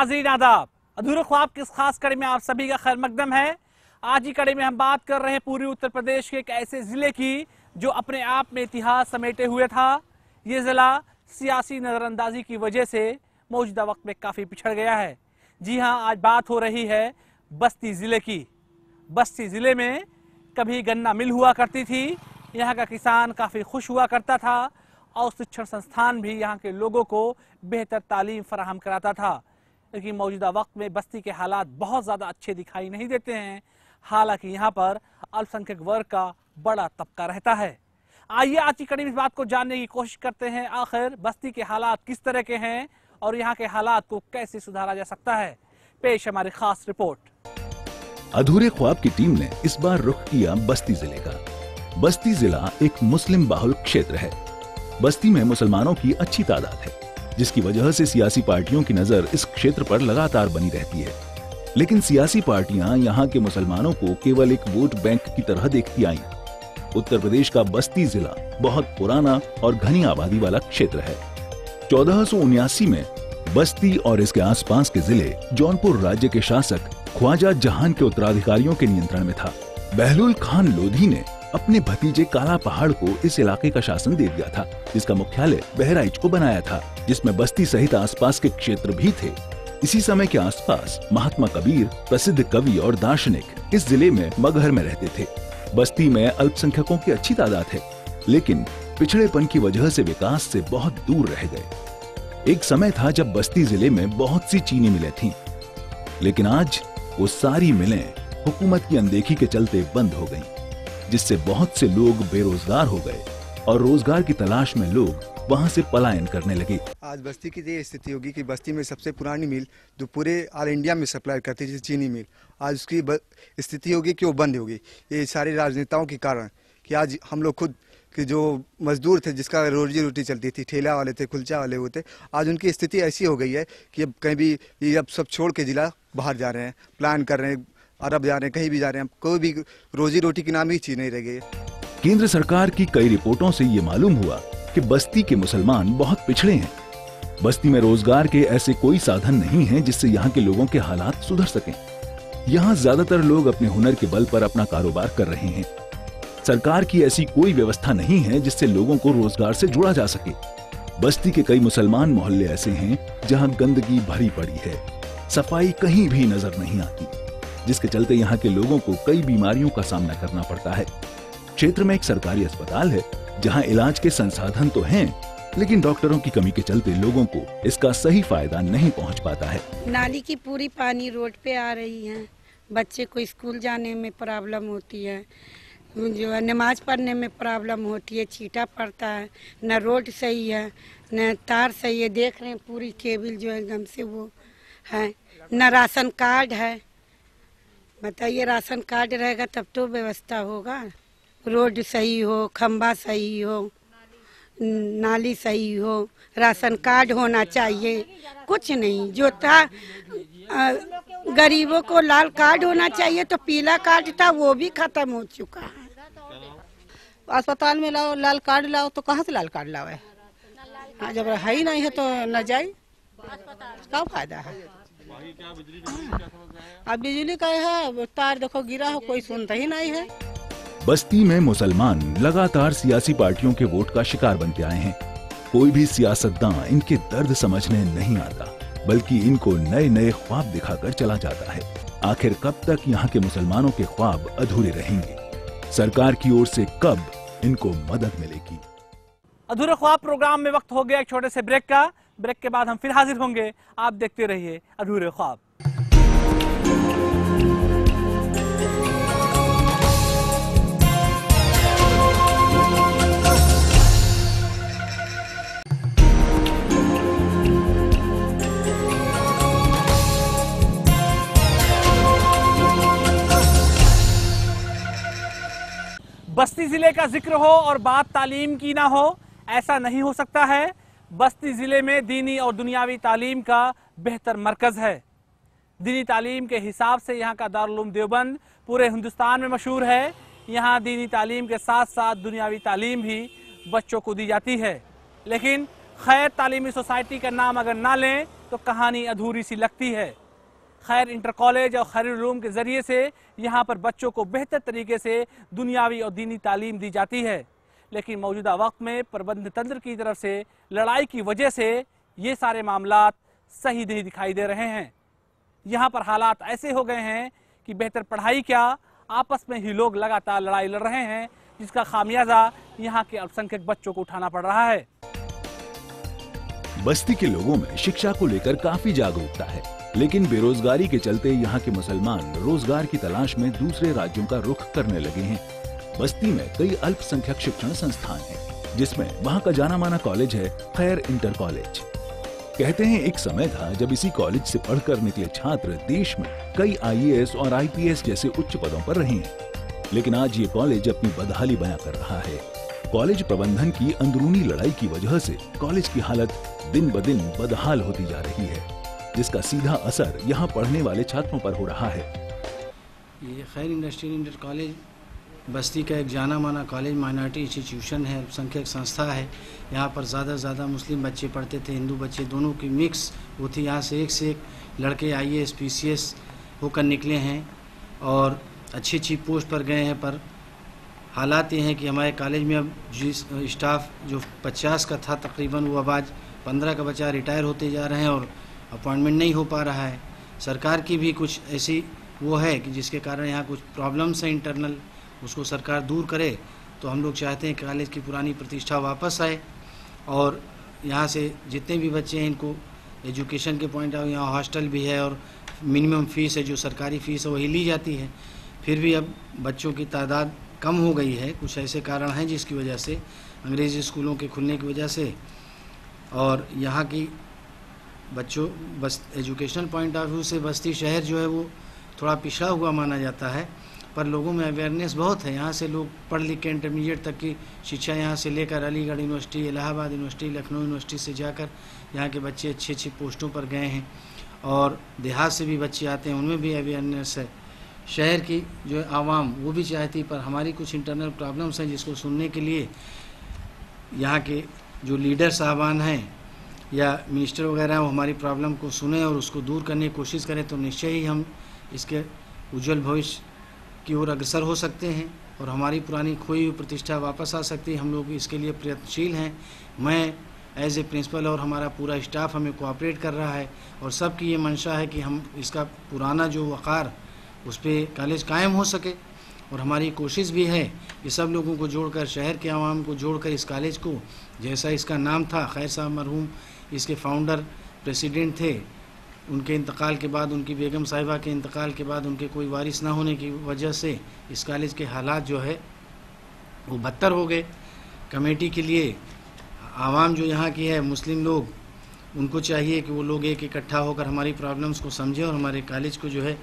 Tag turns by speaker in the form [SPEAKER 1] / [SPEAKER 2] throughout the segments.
[SPEAKER 1] नाज़रीन आदाब, अधूरे ख्वाब की इस खास कड़ी में आप सभी का खैर मकदम है। आज की कड़ी में हम बात कर रहे हैं पूर्वी उत्तर प्रदेश के एक ऐसे जिले की जो अपने आप में इतिहास समेटे हुए था। ये जिला सियासी नजरअंदाजी की वजह से मौजूदा वक्त में काफी पिछड़ गया है। जी हाँ, आज बात हो रही है बस्ती जिले की। बस्ती जिले में कभी गन्ना मिल हुआ करती थी, यहाँ का किसान काफी खुश हुआ करता था और शिक्षण संस्थान भी यहाँ के लोगों को बेहतर तालीम फराहम कराता था। लेकिन मौजूदा वक्त में बस्ती के हालात बहुत ज़्यादा अच्छे दिखाई नहीं देते हैं। हालांकि यहाँ पर अल्पसंख्यक वर्ग का बड़ा तबका रहता है। आइए आज की कड़ी में इस बात को जानने की कोशिश करते हैं, आखिर बस्ती के हालात किस तरह के हैं और यहाँ के हालात को कैसे सुधारा जा सकता है। पेश हमारी खास रिपोर्ट।
[SPEAKER 2] अधूरे ख्वाब की टीम ने इस बार रुख किया बस्ती जिले का। बस्ती जिला एक मुस्लिम बाहुल क्षेत्र है। बस्ती में मुसलमानों की अच्छी तादाद है, जिसकी वजह से सियासी पार्टियों की नजर इस क्षेत्र पर लगातार बनी रहती है। लेकिन सियासी पार्टियां यहाँ के मुसलमानों को केवल एक वोट बैंक की तरह देखती आईं। उत्तर प्रदेश का बस्ती जिला बहुत पुराना और घनी आबादी वाला क्षेत्र है। 1479 में बस्ती और इसके आसपास के जिले जौनपुर राज्य के शासक ख्वाजा जहान के उत्तराधिकारियों के नियंत्रण में था। बहलुल खान लोधी ने अपने भतीजे काला पहाड़ को इस इलाके का शासन दे दिया था, जिसका मुख्यालय बहराइच को बनाया था, जिसमें बस्ती सहित आसपास के क्षेत्र भी थे। इसी समय के आसपास महात्मा कबीर, प्रसिद्ध कवि और दार्शनिक इस जिले में मगहर में रहते थे। बस्ती में अल्पसंख्यकों की अच्छी तादाद है, लेकिन पिछड़ेपन की वजह से विकास से बहुत दूर रह गए। एक समय था जब बस्ती जिले में बहुत सी चीनी मिलें थीं, लेकिन आज वो सारी मिलें हुकूमत की अनदेखी के चलते बंद हो गईं, जिससे बहुत से लोग बेरोजगार हो गए और रोजगार की तलाश में लोग वहां से पलायन करने लगे।
[SPEAKER 3] आज बस्ती की ये स्थिति होगी कि बस्ती में सबसे पुरानी मिल जो पूरे ऑल इंडिया में सप्लाई करती थी, चीनी मिल, आज उसकी स्थिति होगी कि वो बंद होगी। ये सारे राजनेताओं के कारण कि आज हम लोग खुद कि जो मजदूर थे, जिसका रोजी रोटी चलती थी, ठेला वाले थे, कुलचा वाले होते, आज उनकी स्थिति ऐसी हो गई है कि अब कहीं भी ये अब सब छोड़ के जिला बाहर जा रहे हैं, प्लान कर रहे हैं, अरब जा रहे हैं, कहीं भी जा रहे हैं, कोई भी रोजी रोटी की नाम ही चीज नहीं रह गई।
[SPEAKER 2] केंद्र सरकार की कई रिपोर्टों से ये मालूम हुआ कि बस्ती के मुसलमान बहुत पिछड़े हैं। बस्ती में रोजगार के ऐसे कोई साधन नहीं हैं जिससे यहाँ के लोगों के हालात सुधर सकें। यहाँ ज्यादातर लोग अपने हुनर के बल पर अपना कारोबार कर रहे हैं। सरकार की ऐसी कोई व्यवस्था नहीं है जिससे लोगों को रोजगार से जोड़ा जा सके। बस्ती के कई मुसलमान मोहल्ले ऐसे हैं जहाँ गंदगी भरी पड़ी है, सफाई कहीं भी नजर नहीं आती, जिसके चलते यहाँ के लोगों को कई बीमारियों का सामना करना पड़ता है। क्षेत्र में एक सरकारी अस्पताल है जहाँ इलाज के संसाधन तो हैं, लेकिन डॉक्टरों की कमी के चलते लोगों को इसका सही फायदा नहीं पहुँच पाता है।
[SPEAKER 4] नाली की पूरी पानी रोड पे आ रही है, बच्चे को स्कूल जाने में प्रॉब्लम होती है, जो है नमाज पढ़ने में प्रॉब्लम होती है, छींटा पड़ता है, न रोड सही है, न तार सही है। देख रहे हैं पूरी केबल जो एकदम से वो है, न राशन कार्ड है। बताइए, राशन कार्ड रहेगा तब तो व्यवस्था होगा। रोड सही हो, खंबा सही हो, नाली सही हो, राशन कार्ड होना चाहिए। कुछ नहीं जो था, गरीबों को लाल कार्ड होना चाहिए, तो पीला कार्ड था वो भी खत्म हो चुका है।
[SPEAKER 5] अस्पताल में लाओ लाल कार्ड लाओ, तो कहाँ से लाल कार्ड लाओ? हाँ, जब है ही नहीं है तो न जाए, क्या फायदा है? अब बिजली का है, तार देखो गिरा हो, कोई सुनता ही नहीं है।
[SPEAKER 2] बस्ती में मुसलमान लगातार सियासी पार्टियों के वोट का शिकार बनते आए हैं। कोई भी सियासतदान इनके दर्द समझने नहीं आता, बल्कि इनको नए नए ख्वाब दिखाकर चला जाता है। आखिर कब तक यहाँ के मुसलमानों के ख्वाब अधूरे रहेंगे? सरकार की ओर से कब इनको मदद मिलेगी?
[SPEAKER 1] अधूरे ख्वाब प्रोग्राम में वक्त हो गया एक छोटे से ब्रेक का। ब्रेक के बाद हम फिर हाजिर होंगे। आप देखते रहिए अधूरे ख्वाब। बस्ती जिले का जिक्र हो और बात तालीम की ना हो, ऐसा नहीं हो सकता है। बस्ती जिले में दीनी और दुनियावी तालीम का बेहतर मरकज है। दीनी तालीम के हिसाब से यहाँ का दारुल उलूम देवबंद पूरे हिंदुस्तान में मशहूर है। यहाँ दीनी तालीम के साथ साथ दुनियावी तालीम भी बच्चों को दी जाती है। लेकिन खैर तालीमी सोसाइटी का नाम अगर ना लें तो कहानी अधूरी सी लगती है। खैर इंटर कॉलेज और खैर रूम के जरिए से यहाँ पर बच्चों को बेहतर तरीके से दुनियावी और दीनी तालीम दी जाती है, लेकिन मौजूदा वक्त में प्रबंध तंत्र की तरफ से लड़ाई की वजह से ये सारे मामलात सही नहीं दिखाई दे रहे हैं। यहाँ पर हालात ऐसे हो गए हैं कि बेहतर पढ़ाई क्या, आपस में ही लोग लगातार लड़ाई लड़ रहे हैं, जिसका खामियाजा यहाँ के अल्पसंख्यक बच्चों को उठाना पड़ रहा है।
[SPEAKER 2] बस्ती के लोगों में शिक्षा को लेकर काफी जागरूकता है, लेकिन बेरोजगारी के चलते यहाँ के मुसलमान रोजगार की तलाश में दूसरे राज्यों का रुख करने लगे हैं। बस्ती में कई अल्पसंख्यक शिक्षण संस्थान हैं, जिसमें वहाँ का जाना माना कॉलेज है खैर इंटर कॉलेज। कहते हैं एक समय था जब इसी कॉलेज से पढ़कर निकले छात्र देश में कई IAS और IPS जैसे उच्च पदों पर रहे हैं, लेकिन आज ये कॉलेज अपनी बदहाली बयां कर रहा है। कॉलेज प्रबंधन की अंदरूनी लड़ाई की वजह से कॉलेज की हालत दिन ब दिन बदहाल होती जा रही है, जिसका सीधा असर यहाँ पढ़ने वाले छात्रों पर हो रहा है।
[SPEAKER 6] ये खैर इंडस्ट्रियल इंटर कॉलेज बस्ती का एक जाना माना कॉलेज, माइनॉरिटी इंस्टीट्यूशन है, अल्पसंख्यक संस्था है। यहाँ पर ज़्यादा से ज़्यादा मुस्लिम बच्चे पढ़ते थे, हिंदू बच्चे, दोनों की मिक्स होती। यहाँ से एक लड़के IAS PCS होकर निकले हैं और अच्छी अच्छी पोस्ट पर गए हैं। पर हालात ये हैं कि हमारे कॉलेज में अब जिस स्टाफ जो 50 का था तकरीबन, वो अब आज 15 का बच्चा रिटायर होते जा रहे हैं और अपॉइंटमेंट नहीं हो पा रहा है। सरकार की भी कुछ ऐसी वो है कि जिसके कारण यहाँ कुछ प्रॉब्लम्स हैं इंटरनल, उसको सरकार दूर करे। तो हम लोग चाहते हैं कि कॉलेज की पुरानी प्रतिष्ठा वापस आए और यहाँ से जितने भी बच्चे हैं इनको एजुकेशन के पॉइंट ऑफ यहाँ हॉस्टल भी है और मिनिमम फ़ीस है, जो सरकारी फ़ीस है वही ली जाती है। फिर भी अब बच्चों की तादाद कम हो गई है, कुछ ऐसे कारण हैं जिसकी वजह से, अंग्रेज़ी स्कूलों के खुलने की वजह से, और यहाँ की बच्चों बस एजुकेशनल पॉइंट ऑफ व्यू से बस्ती शहर जो है वो थोड़ा पिछड़ा हुआ माना जाता है। पर लोगों में अवेयरनेस बहुत है। यहाँ से लोग पढ़ लिख के इंटरमीडिएट तक की शिक्षा यहाँ से लेकर Aligarh university, Allahabad university, Lucknow university से जाकर यहाँ के बच्चे अच्छी अच्छी पोस्टों पर गए हैं और देहात से भी बच्चे आते हैं, उनमें भी अवेयरनेस है। शहर की जो आवाम वो भी चाहती, पर हमारी कुछ इंटरनल प्रॉब्लम्स हैं जिसको सुनने के लिए यहाँ के जो लीडर साहबान हैं या मिनिस्टर वगैरह वो हमारी प्रॉब्लम को सुने और उसको दूर करने की कोशिश करें, तो निश्चय ही हम इसके उज्जवल भविष्य की ओर अग्रसर हो सकते हैं और हमारी पुरानी खोई हुई प्रतिष्ठा वापस आ सकती है। हम लोग इसके लिए प्रयत्नशील हैं। मैं एज ए प्रिंसिपल और हमारा पूरा स्टाफ हमें कोऑपरेट कर रहा है और सबकी ये मंशा है कि हम इसका पुराना जो वक़ार उस पर कॉलेज कायम हो सके। और हमारी कोशिश भी है कि सब लोगों को जोड़कर, शहर के आवाम को जोड़कर इस कॉलेज को, जैसा इसका नाम था, खैर साहब मरहूम इसके फाउंडर प्रेसिडेंट थे, उनके इंतकाल के बाद, उनकी बेगम साहिबा के इंतकाल के बाद उनके कोई वारिस ना होने की वजह से इस कॉलेज के हालात जो है वो बदतर हो गए। कमेटी के लिए आवाम जो यहाँ की है, मुस्लिम लोग, उनको चाहिए कि वो लोग एक इकट्ठा होकर हमारी प्रॉब्लम्स को समझें और हमारे कॉलेज को जो है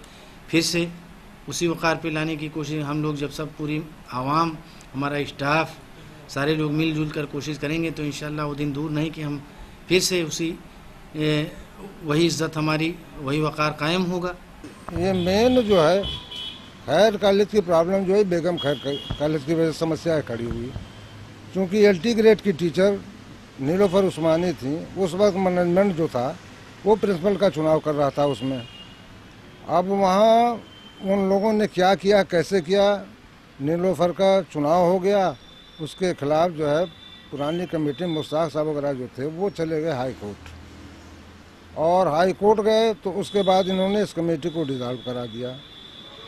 [SPEAKER 6] फिर से उसी वक़ार पे लाने की कोशिश। हम लोग जब सब पूरी आवाम, हमारा स्टाफ, सारे लोग मिलजुल कर कोशिश करेंगे तो इंशाअल्लाह वो दिन दूर नहीं कि हम फिर से उसी वही इज़्ज़त हमारी, वही वक़ार कायम होगा।
[SPEAKER 7] ये मेन जो है खैर कॉलेज की प्रॉब्लम जो है बेगम खैर कॉलेज की वजह से समस्या खड़ी हुई, क्योंकि LT ग्रेड की टीचर नीलोफर उस्मानी थी। उस वक्त मैनेजमेंट जो था वो प्रिंसिपल का चुनाव कर रहा था उसमें। अब वहाँ उन लोगों ने क्या किया, कैसे किया, नीलोफर का चुनाव हो गया, उसके खिलाफ जो है पुरानी कमेटी मुश्ताक साहब वगैरह जो थे वो चले गए हाई कोर्ट, और हाई कोर्ट गए तो उसके बाद इन्होंने इस कमेटी को डिसॉल्व करा दिया।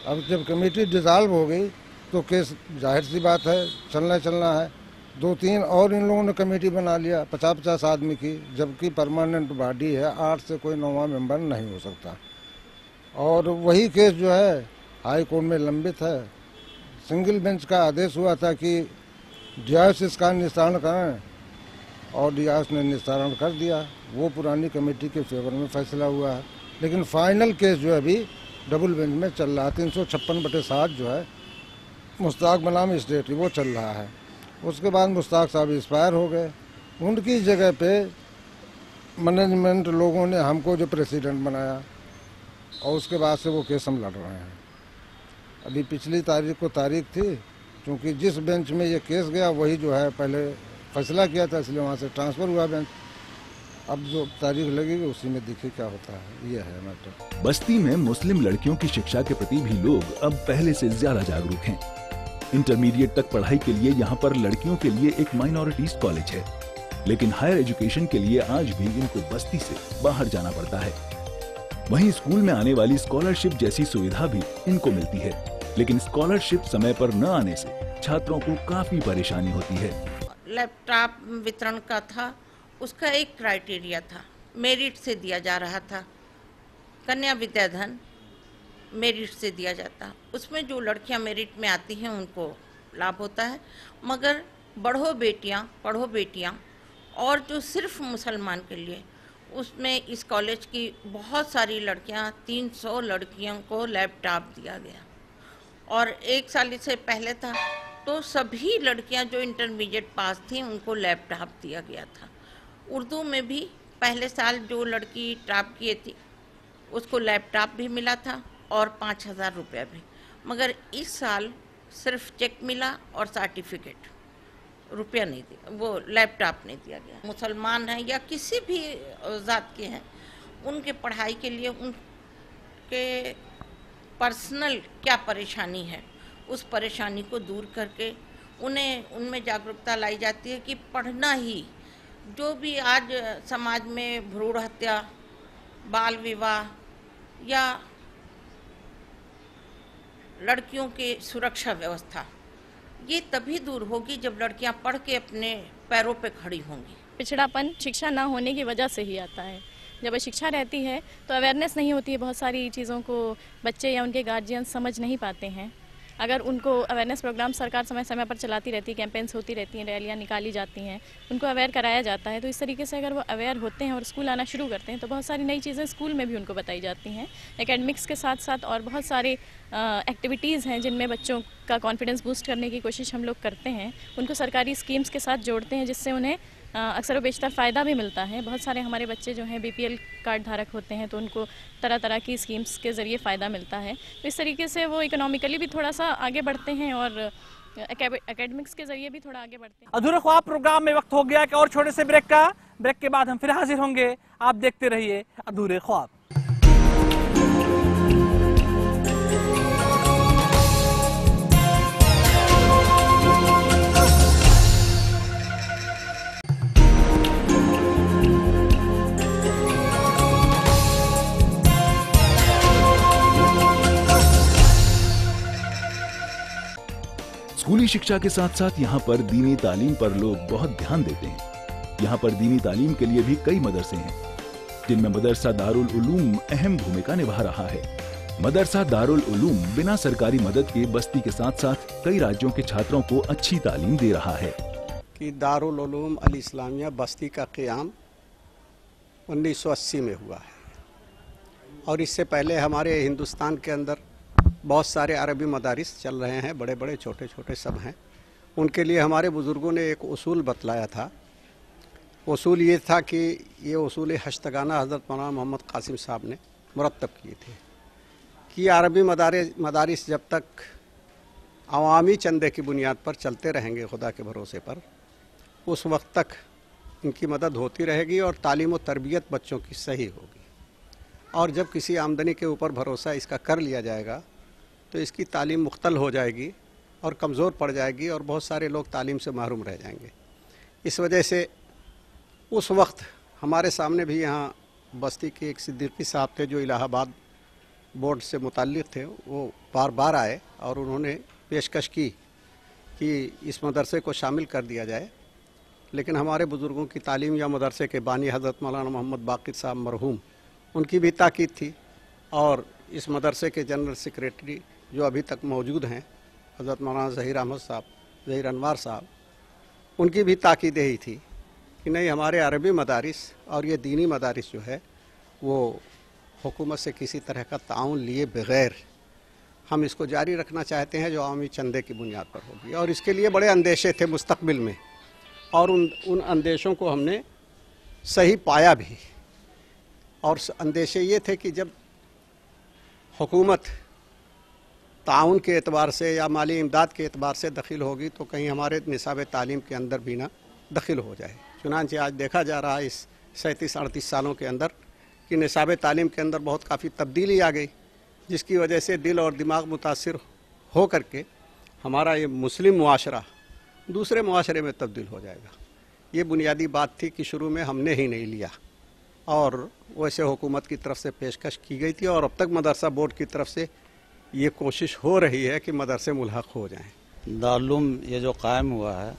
[SPEAKER 7] अब जब कमेटी डिसॉल्व हो गई तो केस जाहिर सी बात है चलना है। 2-3 और इन लोगों ने कमेटी बना लिया 50-50 आदमी की, जबकि परमानेंट बॉडी है, 8 से कोई 9वां मेंबर नहीं हो सकता। और वही केस जो है हाई कोर्ट में लंबित है। सिंगल बेंच का आदेश हुआ था कि DIS इसका निस्तारण करें और DIS ने निस्तारण कर दिया। वो पुरानी कमेटी के फेवर में फैसला हुआ है, लेकिन फाइनल केस जो है अभी डबल बेंच में चल रहा है। 356/7 जो है मुश्ताक बनाम स्टेट वो चल रहा है। उसके बाद मुश्ताक साहब एक्सपायर हो गए, उनकी जगह पे मैनेजमेंट लोगों ने हमको जो प्रेसिडेंट बनाया और उसके बाद से वो केस हम लड़ रहे हैं। अभी पिछली तारीख को तारीख थी, क्योंकि जिस बेंच में ये केस गया वही जो है पहले फैसला किया था, इसलिए वहाँ से ट्रांसफ़र हुआ बेंच। अब जो तारीख लगेगी उसी में देखिए क्या होता है, ये है मैटर।
[SPEAKER 2] बस्ती में मुस्लिम लड़कियों की शिक्षा के प्रति भी लोग अब पहले से ज्यादा जागरूक हैं। इंटरमीडिएट तक पढ़ाई के लिए यहाँ पर लड़कियों के लिए एक माइनॉरिटीज कॉलेज है, लेकिन हायर एजुकेशन के लिए आज भी इनको बस्ती से बाहर जाना पड़ता है। वहीं स्कूल में आने वाली स्कॉलरशिप जैसी सुविधा भी इनको मिलती है, लेकिन स्कॉलरशिप समय पर न आने से छात्रों को काफी परेशानी होती है।
[SPEAKER 8] लैपटॉप वितरण का था, उसका एक क्राइटेरिया था, मेरिट से दिया जा रहा था। कन्या विद्याधन मेरिट से दिया जाता, उसमें जो लड़कियां मेरिट में आती हैं उनको लाभ होता है, मगर पढ़ो बेटियां और जो सिर्फ मुसलमान के लिए, उसमें इस कॉलेज की बहुत सारी लड़कियां, 300 लड़कियों को लैपटॉप दिया गया। और एक साल से पहले था तो सभी लड़कियां जो इंटरमीडिएट पास थी उनको लैपटॉप दिया गया था। उर्दू में भी पहले साल जो लड़की टॉप किए थी उसको लैपटॉप भी मिला था और 5,000 रुपया भी, मगर इस साल सिर्फ चेक मिला और सर्टिफिकेट, रुपया नहीं दिया, वो लैपटॉप नहीं दिया गया। मुसलमान हैं या किसी भी जात के हैं, उनके पढ़ाई के लिए उनके पर्सनल क्या परेशानी है, उस परेशानी को दूर करके उन्हें उनमें जागरूकता लाई जाती है कि पढ़ना ही, जो भी आज समाज में भ्रूण हत्या, बाल विवाह या लड़कियों की सुरक्षा व्यवस्था, ये तभी दूर होगी जब लड़कियां पढ़ के अपने पैरों पे खड़ी होंगी।
[SPEAKER 9] पिछड़ापन शिक्षा ना होने की वजह से ही आता है। जब शिक्षा रहती है तो अवेयरनेस नहीं होती है, बहुत सारी चीज़ों को बच्चे या उनके गार्जियन समझ नहीं पाते हैं। अगर उनको अवेयरनेस प्रोग्राम सरकार समय समय पर चलाती रहती है, कैंपेन्स होती रहती हैं, रैलियाँ निकाली जाती हैं, उनको अवेयर कराया जाता है, तो इस तरीके से अगर वो अवेयर होते हैं और स्कूल आना शुरू करते हैं तो बहुत सारी नई चीज़ें स्कूल में भी उनको बताई जाती हैं। एकेडमिक्स के साथ साथ और बहुत सारे एक्टिविटीज़ हैं जिनमें बच्चों का कॉन्फिडेंस बूस्ट करने की कोशिश हम लोग करते हैं, उनको सरकारी स्कीम्स के साथ जोड़ते हैं, जिससे उन्हें अक्सर व बेशतर फ़ायदा भी मिलता है। बहुत सारे हमारे बच्चे जो हैं BPL कार्ड धारक होते हैं, तो उनको तरह तरह की स्कीम्स के ज़रिए फ़ायदा मिलता है। तो इस तरीके से वो इकोनॉमिकली भी थोड़ा सा आगे बढ़ते हैं और एकेडमिक्स के ज़रिए भी थोड़ा आगे बढ़ते हैं।
[SPEAKER 1] अधूरे ख्वाब प्रोग्राम में वक्त हो गया कि और छोटे से ब्रेक का। ब्रेक के बाद हम फिर हाजिर होंगे। आप देखते रहिए अधूरे ख्वाब।
[SPEAKER 2] स्कूली शिक्षा के साथ साथ यहाँ पर दीनी तालीम पर लोग बहुत ध्यान देते हैं। यहाँ पर दीनी तालीम के लिए भी कई मदरसे हैं, जिनमें मदरसा दारुल उलूम अहम भूमिका निभा रहा है। मदरसा दारुल उलूम बिना सरकारी मदद के बस्ती के साथ साथ कई राज्यों के छात्रों को अच्छी तालीम दे रहा है।
[SPEAKER 10] कि दारुल उलूम अल इस्लामिया बस्ती का क़याम 1980 में हुआ है और इससे पहले हमारे हिंदुस्तान के अंदर बहुत सारे अरबी मदारिस चल रहे हैं, बड़े बड़े छोटे छोटे सब हैं। उनके लिए हमारे बुज़ुर्गों ने एक उसूल बतलाया था। उसूल ये था कि ये उसूल हश्तगाना हज़रत मौलाना मोहम्मद कासिम साहब ने मुरत्तब किए थे कि अरबी मदारिस जब तक अवामी चंदे की बुनियाद पर चलते रहेंगे खुदा के भरोसे पर, उस वक्त तक इनकी मदद होती रहेगी और तालीम व तरबियत बच्चों की सही होगी। और जब किसी आमदनी के ऊपर भरोसा इसका कर लिया जाएगा तो इसकी तालीम मुख्तल हो जाएगी और कमज़ोर पड़ जाएगी और बहुत सारे लोग तालीम से महरूम रह जाएंगे। इस वजह से उस वक्त हमारे सामने भी यहाँ बस्ती के एक सिद्दीकी साहब थे जो इलाहाबाद बोर्ड से मुताल्लिक़ थे। वो बार बार आए और उन्होंने पेशकश की कि इस मदरसे को शामिल कर दिया जाए, लेकिन हमारे बुज़ुर्गों की तालीम या मदरसे के बानी हज़रत मौलाना मोहम्मद बाक़िर साहब मरहूम, उनकी भी ताकीद थी और इस मदरसे के जनरल सेक्रेटरी जो अभी तक मौजूद हैं हज़रत मौलाना ज़हीर अहमद साहब, ज़हीर अनवार साहब, उनकी भी ताकीद यही थी कि नहीं, हमारे अरबी मदारिस और ये दीनी मदारिस जो है वो हुकूमत से किसी तरह का ताउन लिए बग़ैर हम इसको जारी रखना चाहते हैं, जो आवामी चंदे की बुनियाद पर होगी। और इसके लिए बड़े अंदेशे थे मुस्तक़बिल में और उन अंदेशों को हमने सही पाया भी। और अंदेशे ये थे कि जब हुकूमत ताउन के एतबार से या माली इमदाद के एतबार से दखिल होगी तो कहीं हमारे निसाब तालीम के अंदर भी ना दखिल हो जाए। चुनांचे आज देखा जा रहा है इस 37-38 सालों के अंदर कि निसाब तालीम के अंदर बहुत काफ़ी तब्दीली आ गई, जिसकी वजह से दिल और दिमाग मुतासिर हो करके हमारा ये मुस्लिम मुआशरा दूसरे मुआशरे में तब्दील हो जाएगा। ये बुनियादी बात थी कि शुरू में हमने ही नहीं लिया और वैसे हुकूमत की तरफ से पेशकश की गई थी और अब तक मदरसा बोर्ड की तरफ से ये कोशिश हो रही है कि मदरसे मुल्हक हो जाएं।
[SPEAKER 11] दारुल ये जो कायम हुआ है,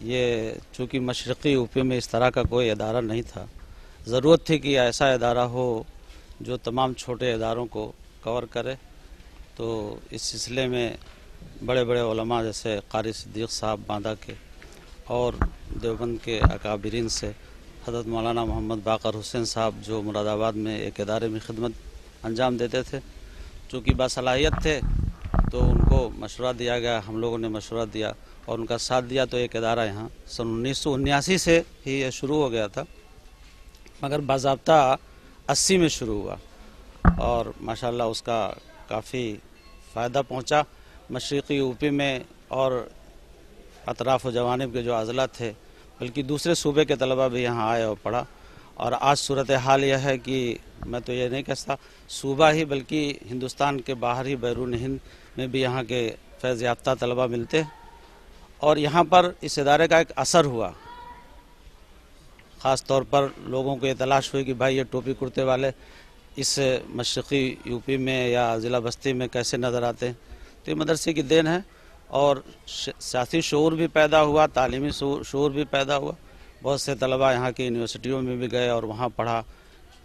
[SPEAKER 11] ये चूँकि मशरक़ी यूपी में इस तरह का कोई इदारा नहीं था, ज़रूरत थी कि ऐसा इदारा हो जो तमाम छोटे इदारों को कवर करे। तो इस सिलसिले में बड़े बड़े उलमा जैसे कारी सिद्दीक़ साहब बांदा के और देवबंद के अकाबिरीन से हज़रत मौलाना मोहम्मद बाकर हुसैन साहब जो मुरादाबाद में एक इदारे में खिदमत अंजाम देते थे, चूँकि बासलाहियत थे तो उनको मशवरा दिया गया, हम लोगों ने मशवरा दिया और उनका साथ दिया। तो एक इदारा यहाँ सन 1979 से ही ये शुरू हो गया था, मगर बाज़ाब्ता 80 में शुरू हुआ और माशाल्लाह उसका काफ़ी फ़ायदा पहुँचा। मशरिक़ी यूपी में और अतराफ़ व जवानिब के जो अज़ला थे, बल्कि दूसरे सूबे के तलबा भी यहाँ आए और पढ़ा। और आज सूरत हाल यह है कि मैं तो ये नहीं कहता सूबा ही, बल्कि हिंदुस्तान के बाहर ही बैरून हिंद में भी यहाँ के फैज़ याफ्ता तलबा मिलते हैं। और यहाँ पर इस इदारे का एक असर हुआ, ख़ास तौर पर लोगों को ये तलाश हुई कि भाई ये टोपी कुर्ते वाले इस मशरक़ी यूपी में या ज़िला बस्ती में कैसे नज़र आते हैं। तो ये मदरसे की देन है और सियासी शऊर भी पैदा हुआ, तालीमी शऊर भी पैदा हुआ। बहुत से तलबा यहाँ की यूनिवर्सिटियों में भी गए और वहाँ पढ़ा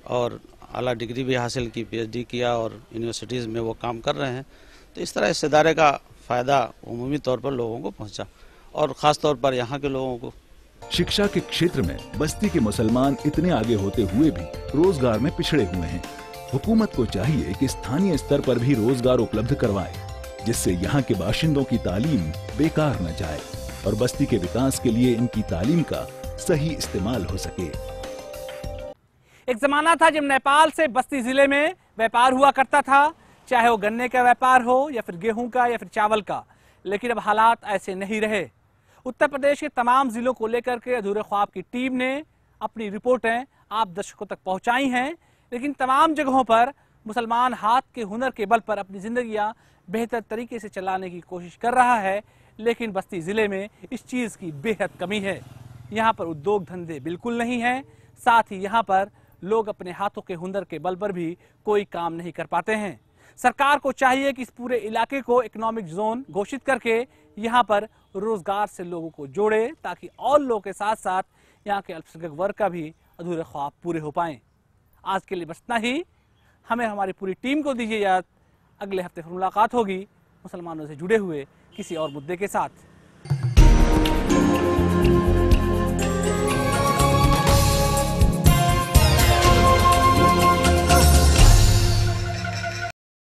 [SPEAKER 11] और आला डिग्री भी हासिल की, PhD किया और यूनिवर्सिटीज़ में वो काम कर रहे हैं। तो इस तरह इस इदारे का फ़ायदा उमूमी तौर पर लोगों को पहुँचा और ख़ास तौर पर यहाँ के लोगों को।
[SPEAKER 2] शिक्षा के क्षेत्र में बस्ती के मुसलमान इतने आगे होते हुए भी रोजगार में पिछड़े हुए हैं। हुकूमत को चाहिए कि स्थानीय स्तर पर भी रोजगार उपलब्ध करवाए, जिससे यहाँ के बाशिंदों की तालीम बेकार न जाए और बस्ती के विकास के लिए इनकी तालीम का सही इस्तेमाल हो सके।
[SPEAKER 1] एक जमाना था जब नेपाल से बस्ती जिले में व्यापार हुआ करता था, चाहे वो गन्ने का व्यापार हो या फिर गेहूं का या फिर चावल का, लेकिन अब हालात ऐसे नहीं रहे। उत्तर प्रदेश के तमाम जिलों को लेकर के अधूरे ख्वाब की टीम ने अपनी रिपोर्टें आप दर्शकों तक पहुंचाई हैं, लेकिन तमाम जगहों पर मुसलमान हाथ के हुनर के बल पर अपनी जिंदगियां बेहतर तरीके से चलाने की कोशिश कर रहा है, लेकिन बस्ती जिले में इस चीज़ की बेहद कमी है। यहाँ पर उद्योग धंधे बिल्कुल नहीं हैं, साथ ही यहाँ पर लोग अपने हाथों के हुनर के बल पर भी कोई काम नहीं कर पाते हैं। सरकार को चाहिए कि इस पूरे इलाके को इकोनॉमिक जोन घोषित करके यहाँ पर रोजगार से लोगों को जोड़े, ताकि और लोगों के साथ साथ यहाँ के अल्पसंख्यक वर्ग का भी अधूरे ख्वाब पूरे हो पाएं। आज के लिए बस इतना ही। हमें हमारी पूरी टीम को दीजिए याद, अगले हफ्ते फिर मुलाकात होगी मुसलमानों से जुड़े हुए किसी और मुद्दे के साथ।